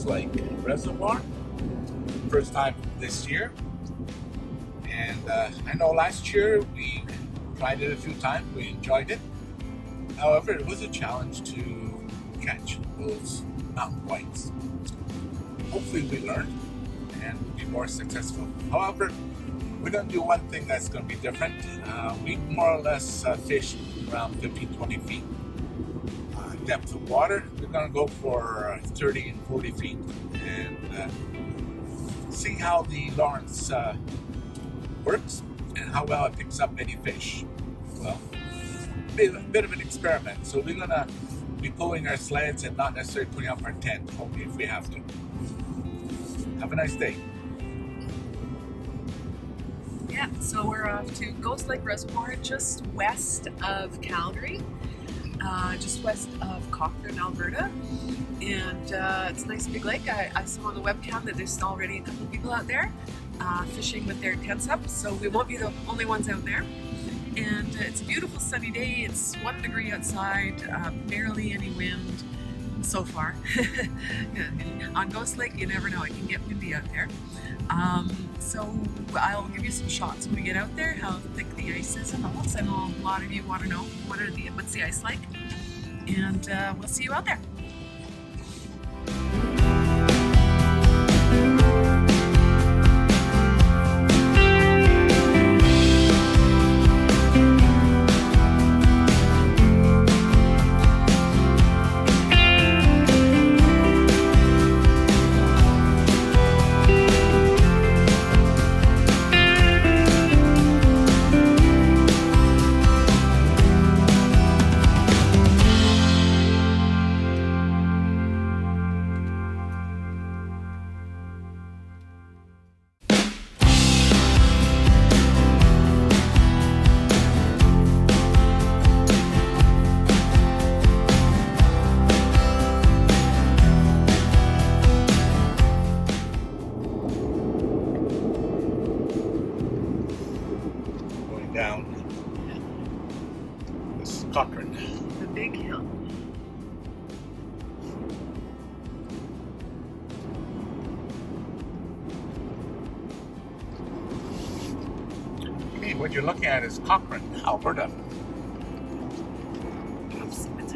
Lake Reservoir. First time this year. And I know last year we tried it a few times. We enjoyed it. However, it was a challenge to catch those mountain whites. Hopefully we learned and we'll be more successful. However, we're going to do one thing that's going to be different. We more or less fish around 15-20 feet depth of water. We're going to go for 30 and 40 feet and see how the Lawrence works and how well it picks up any fish. Well, a bit of an experiment. So we're going to be pulling our sleds and not necessarily putting up our tent, only if we have to. Have a nice day. Yeah, so we're off to Ghost Lake Reservoir, just west of Calgary, just west of Cochrane, Alberta. And it's a nice big lake. I saw on the webcam that there's already a couple of people out there fishing with their tents up, so we won't be the only ones out there. And it's a beautiful sunny day. It's 1 degree outside, barely any wind so far. On Ghost Lake, you never know, it can get windy out there. So I'll give you some shots when we get out there, how thick the ice is in the holes. I know a lot of you want to know what's the ice like, and we'll see you out there. Down this Cochrane. The big hill. Okay, what you're looking at is Cochrane, Alberta.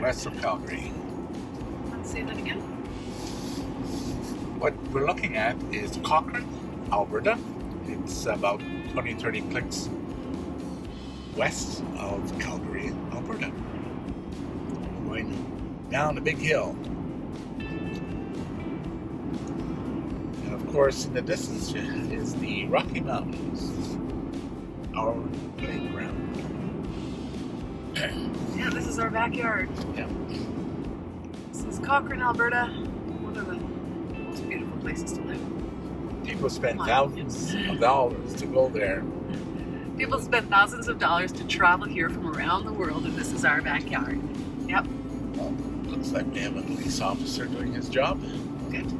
West of Calgary. Let's say that again. What we're looking at is Cochrane, Alberta. It's about 20-30 clicks west of Calgary, Alberta. Going down a big hill. And of course, in the distance is the Rocky Mountains, our playground. Yeah, this is our backyard. Yeah. This is Cochrane, Alberta. One of the most beautiful places to live. People spend thousands of dollars to go there. People spend thousands of dollars to travel here from around the world, and this is our backyard. Yep. Well, looks like we have a police officer doing his job. Good.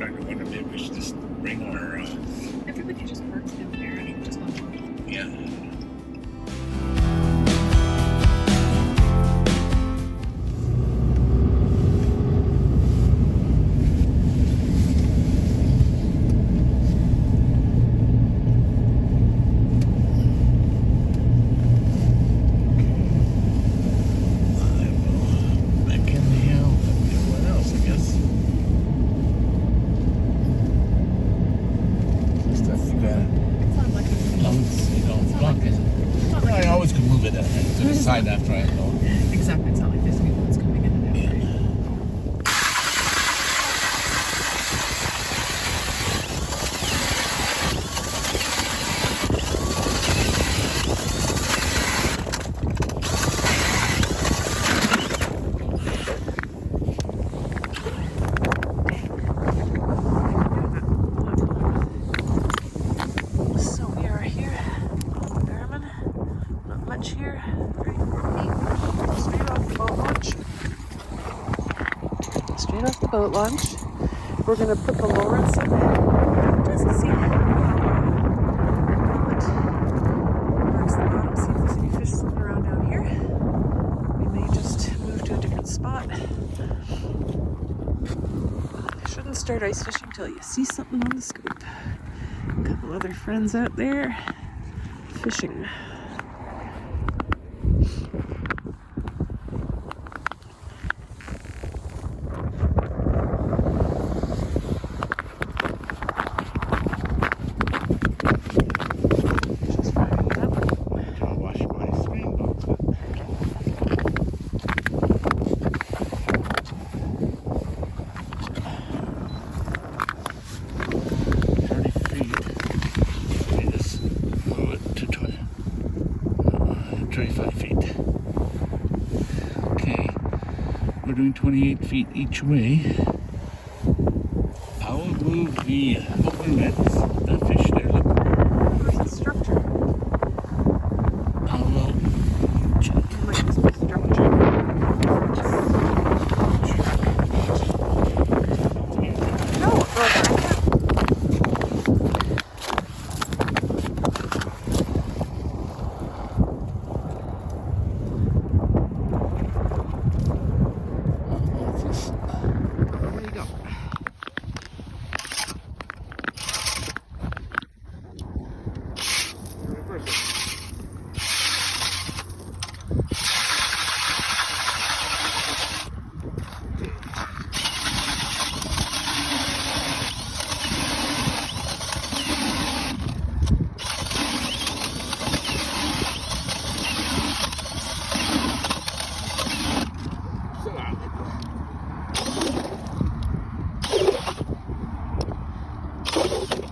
starting to wonder maybe we should just bring our. Everybody just parks down there and just on. Yeah. Side after I load. Exactly, it's not like there's people that's coming in and out. Yeah. So we are here, Garmin, not much here, 3-4 feet, straight off the boat launch. Straight off the boat launch. We're going to put the lures in just to see marks the bottom, see if there's any fish swimming around down here. We may just move to a different spot. Shouldn't start ice fishing till you see something on the scoop. A couple other friends out there fishing. Doing 28 feet each way. I will move the open nets. That fish there, look. Where's the structure? I will check. It might just be structure. No, I can't.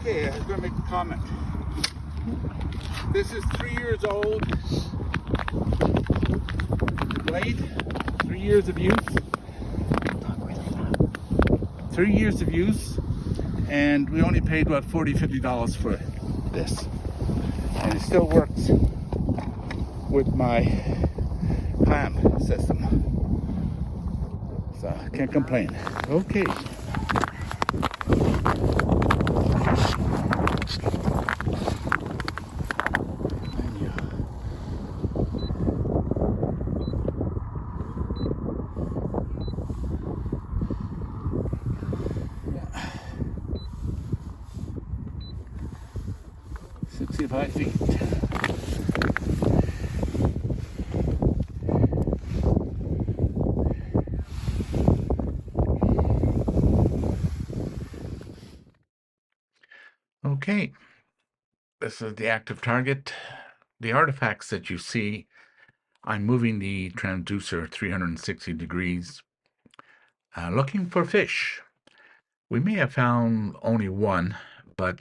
Okay, I was going to make a comment. This is 3 years old. The blade, 3 years of use. 3 years of use, and we only paid about $40, $50 for this. And it still works with my clam system. So I can't complain. Okay. Yeah. 65 feet. Okay, this is the active target. The artifacts that you see, I'm moving the transducer 360 degrees, looking for fish. We may have found only one, but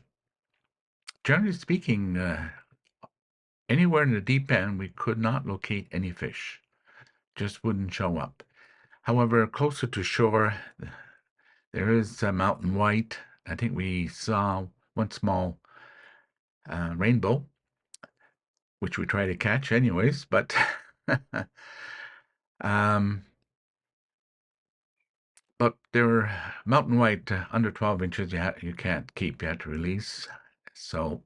generally speaking, anywhere in the deep end, we could not locate any fish. Just wouldn't show up. However, closer to shore, there is a mountain white. I think we saw one small rainbow, which we try to catch anyways, but but they're mountain white under 12 inches. You can't keep. You have to release. So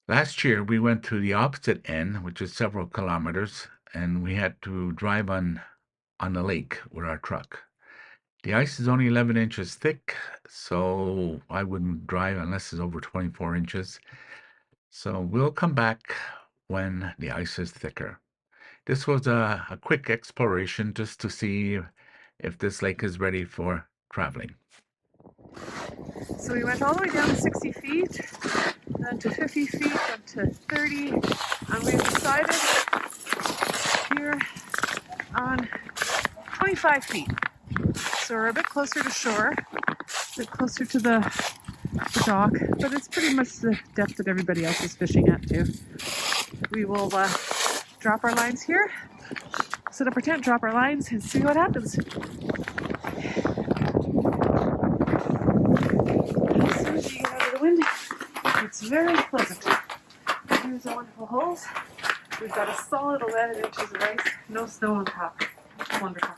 last year we went to the opposite end, which is several kilometers, and we had to drive on the lake with our truck. The ice is only 11 inches thick, so I wouldn't drive unless it's over 24 inches. So we'll come back when the ice is thicker. This was a quick exploration just to see if this lake is ready for traveling. So we went all the way down to 60 feet, then to 50 feet, then to 30, and we've decided here on 25 feet. So we're a bit closer to shore, a bit closer to the dock, but it's pretty much the depth that everybody else is fishing at too. We will drop our lines here, set up our tent, drop our lines, and see what happens. As soon as you get out of the wind, it's very pleasant. Here's our wonderful holes. We've got a solid 11 inches of ice, no snow on top. It's wonderful.